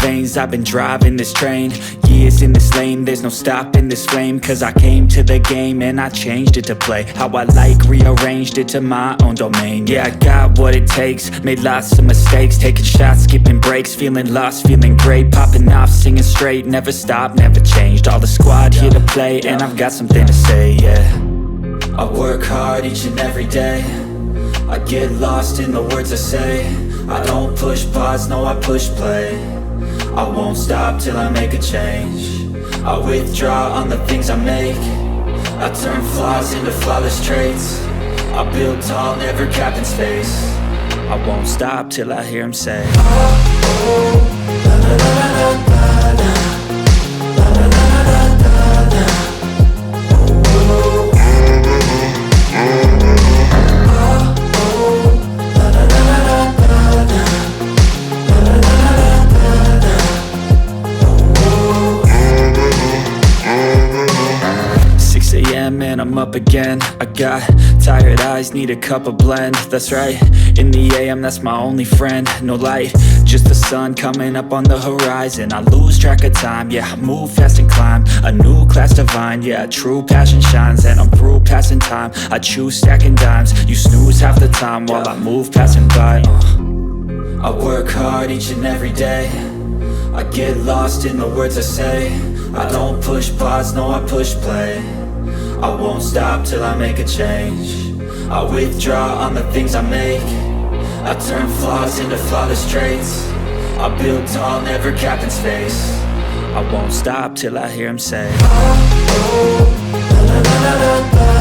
veins, I've been driving this train. Years in this lane, there's no stopping this flame. Cause I came to the game and I changed it to play how I like, rearranged it to my own domain. Yeah, I got what it takes, made lots of mistakes, taking shots, skipping breaks, feeling lost, feeling great, popping off, singing straight, never stopped, never changed. All the squad here to play and I've got something to say, yeah. I work hard each and every day, I get lost in the words I say. I don't push pause, no I push play. I won't stop till I make a change. I withdraw on the things I make. I turn flaws into flawless traits. I build tall, never capped in space. I won't stop till I hear him say, oh, oh, la la la la la la, la la la la la la, oh, oh, la la la la la la, la la la la la la, oh, oh. 6 a.m. and I'm up again. I got tired eyes, need a cup of blend. That's right, in the AM, that's my only friend. No light, just the sun coming up on the horizon. I lose track of time, yeah, I move fast and climb a new class divine, yeah, true passion shines. And I'm through passing time, I choose stacking dimes. You snooze half the time while I move passing by. I work hard each and every day, I get lost in the words I say. I don't push pause, no I push play. I won't stop till I make a change. I withdraw on the things I make. I turn flaws into flawless traits. I build tall, never capped in space. I won't stop till I hear him say, oh, oh, la la la la la.